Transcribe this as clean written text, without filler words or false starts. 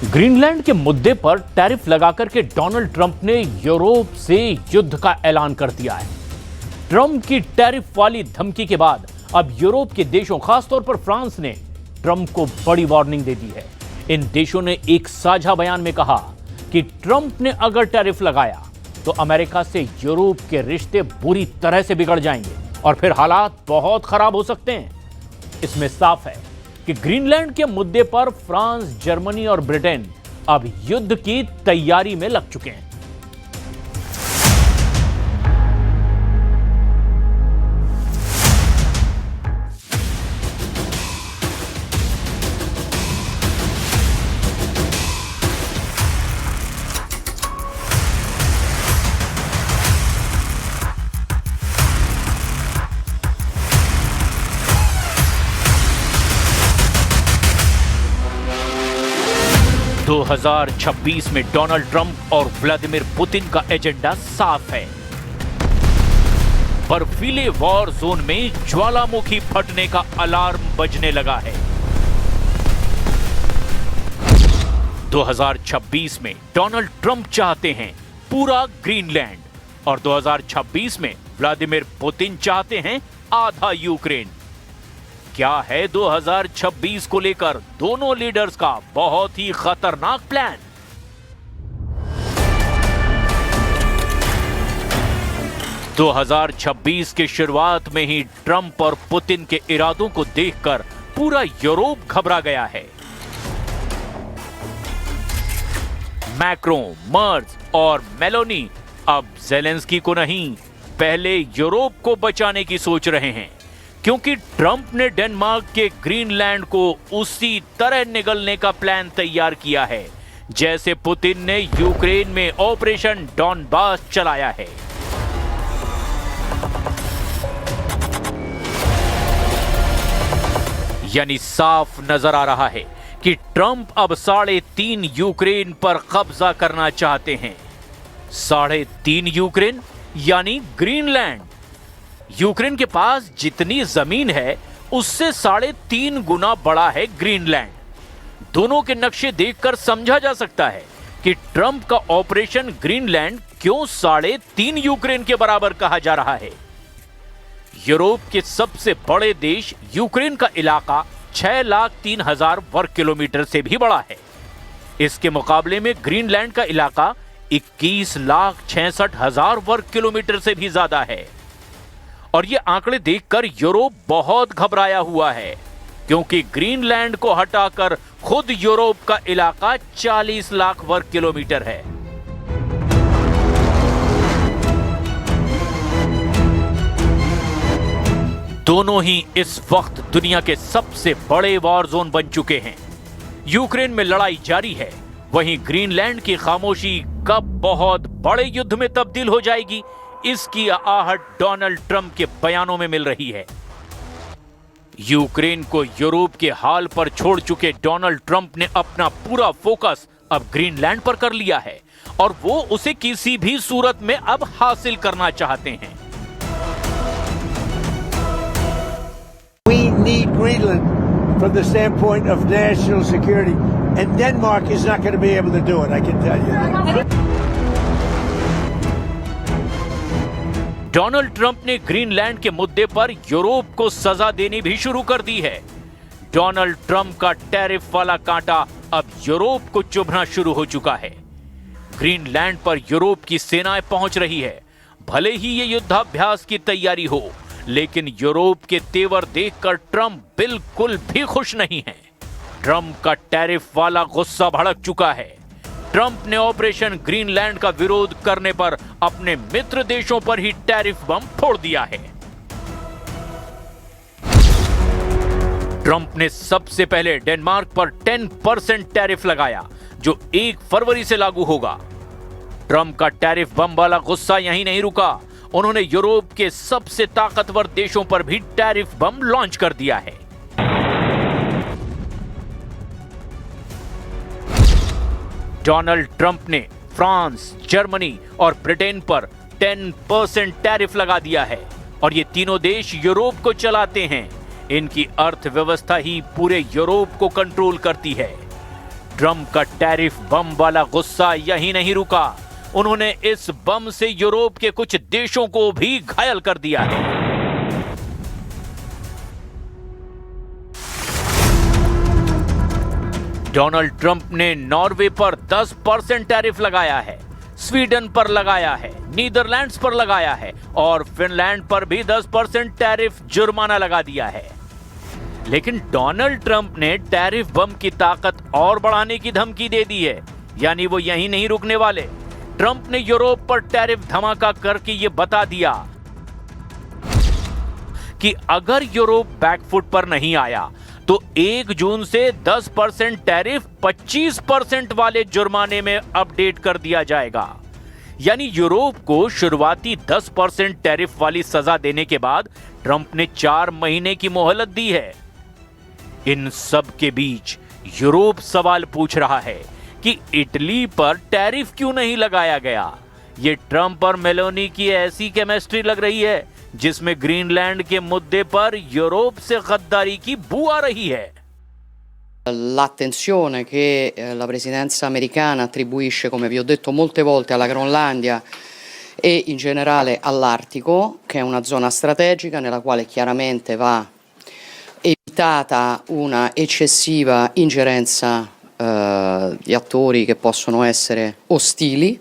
Greenland के मुद्दे पर टैरिफ लगाकर के डोनाल्ड ट्रंप ने यूरोप से युद्ध का ऐलान कर दिया है। ट्रंप की टैरिफ वाली धमकी के बाद अब यूरोप के देशों, खासतौर पर फ्रांस ने ट्रंप को बड़ी वार्निंग दे दी है। इन देशों ने एक साझा बयान में कहा कि ट्रंप ने अगर टैरिफ लगाया तो अमेरिका से यूरोप के रिश्ते बुरी तरह से बिगड़ जाएंगे और फिर हालात बहुत खराब हो सकते हैं। इसमें साफ है कि ग्रीनलैंड के मुद्दे पर फ्रांस, जर्मनी और ब्रिटेन अब युद्ध की तैयारी में लग चुके हैं। 2026 में डोनाल्ड ट्रंप और व्लादिमीर पुतिन का एजेंडा साफ है। बर्फीले वॉर जोन में ज्वालामुखी फटने का अलार्म बजने लगा है। 2026 में डोनाल्ड ट्रंप चाहते हैं पूरा ग्रीनलैंड और 2026 में व्लादिमीर पुतिन चाहते हैं आधा यूक्रेन। क्या है 2026 को लेकर दोनों लीडर्स का बहुत ही खतरनाक प्लान? – 2026 की शुरुआत में ही ट्रंप और पुतिन के इरादों को देखकर पूरा यूरोप घबरा गया है। मैक्रों, मर्ज और मेलोनी अब जेलेंस्की को नहीं, पहले यूरोप को बचाने की सोच रहे हैं, क्योंकि ट्रंप ने डेनमार्क के ग्रीनलैंड को उसी तरह निगलने का प्लान तैयार किया है जैसे पुतिन ने यूक्रेन में ऑपरेशन डॉनबास चलाया है। यानी साफ नजर आ रहा है कि ट्रंप अब 3.5 यूक्रेन पर कब्जा करना चाहते हैं। 3.5 यूक्रेन यानी ग्रीनलैंड। यूक्रेन के पास जितनी जमीन है उससे 3.5 गुना बड़ा है ग्रीनलैंड। दोनों के नक्शे देखकर समझा जा सकता है कि ट्रंप का ऑपरेशन ग्रीनलैंड क्यों 3.5 यूक्रेन के बराबर कहा जा रहा है। यूरोप के सबसे बड़े देश यूक्रेन का इलाका 6,03,000 वर्ग किलोमीटर से भी बड़ा है। इसके मुकाबले में ग्रीनलैंड का इलाका 21,66,000 वर्ग किलोमीटर से भी ज्यादा है। और ये आंकड़े देखकर यूरोप बहुत घबराया हुआ है, क्योंकि ग्रीनलैंड को हटाकर खुद यूरोप का इलाका 40 लाख वर्ग किलोमीटर है। दोनों ही इस वक्त दुनिया के सबसे बड़े वॉर जोन बन चुके हैं। यूक्रेन में लड़ाई जारी है, वहीं ग्रीनलैंड की खामोशी कब बहुत बड़े युद्ध में तब्दील हो जाएगी, इसकी आहट डोनाल्ड ट्रंप के बयानों में मिल रही है। यूक्रेन को यूरोप के हाल पर छोड़ चुके डोनाल्ड ट्रंप ने अपना पूरा फोकस अब ग्रीनलैंड पर कर लिया है और वो उसे किसी भी सूरत में अब हासिल करना चाहते हैं। We need Greenland from the standpoint of national security, and Denmark is not going to be able to do it, I can tell you that. Donald Trump ने ग्रीनलैंड के मुद्दे पर यूरोप को सजा देनी भी शुरू कर दी है। डोनाल्ड ट्रंप का टैरिफ वाला कांटा अब यूरोप को चुभना शुरू हो चुका है। ग्रीनलैंड पर यूरोप की सेनाएं पहुंच रही है। भले ही ये युद्धाभ्यास की तैयारी हो, लेकिन यूरोप के तेवर देखकर ट्रंप बिल्कुल भी खुश नहीं है। ट्रंप का टैरिफ वाला गुस्सा भड़क चुका है। ट्रंप ने ऑपरेशन ग्रीनलैंड का विरोध करने पर अपने मित्र देशों पर ही टैरिफ बम फोड़ दिया है। ट्रंप ने सबसे पहले डेनमार्क पर 10% टैरिफ लगाया, जो 1 फरवरी से लागू होगा। ट्रंप का टैरिफ बम वाला गुस्सा यहीं नहीं रुका, उन्होंने यूरोप के सबसे ताकतवर देशों पर भी टैरिफ बम लॉन्च कर दिया है। डोनाल्ड ट्रंप ने फ्रांस, जर्मनी और ब्रिटेन पर 10% टैरिफ लगा दिया है और ये तीनों देश यूरोप को चलाते हैं। इनकी अर्थव्यवस्था ही पूरे यूरोप को कंट्रोल करती है। ट्रंप का टैरिफ बम वाला गुस्सा यहीं नहीं रुका, उन्होंने इस बम से यूरोप के कुछ देशों को भी घायल कर दिया है। डोनाल्ड ट्रंप ने नॉर्वे पर 10% टैरिफ लगाया है, स्वीडन पर लगाया है, नीदरलैंड्स पर लगाया है और फिनलैंड पर भी 10% टैरिफ जुर्माना लगा दिया है। लेकिन डोनाल्ड ट्रंप ने टैरिफ बम की ताकत और बढ़ाने की धमकी दे दी है, यानी वो यहीं नहीं रुकने वाले। ट्रंप ने यूरोप पर टैरिफ धमाका करके ये बता दिया कि अगर यूरोप बैकफुट पर नहीं आया तो 1 जून से 10% टैरिफ 25% वाले जुर्माने में अपडेट कर दिया जाएगा। यानी यूरोप को शुरुआती 10% टैरिफ वाली सजा देने के बाद ट्रंप ने 4 महीने की मोहलत दी है। इन सब के बीच यूरोप सवाल पूछ रहा है कि इटली पर टैरिफ क्यों नहीं लगाया गया। ये ट्रंप और मेलोनी की ऐसी केमिस्ट्री लग रही है जिसमें ग्रीनलैंड के मुद्दे पर यूरोप से गद्दारी की बू आ रही है। L'attenzione che la presidenza americana attribuisce, come vi ho detto molte volte, alla Groenlandia e in generale all'Artico, che è una zona strategica nella quale chiaramente va evitata una eccessiva ingerenza di attori che possono essere ostili.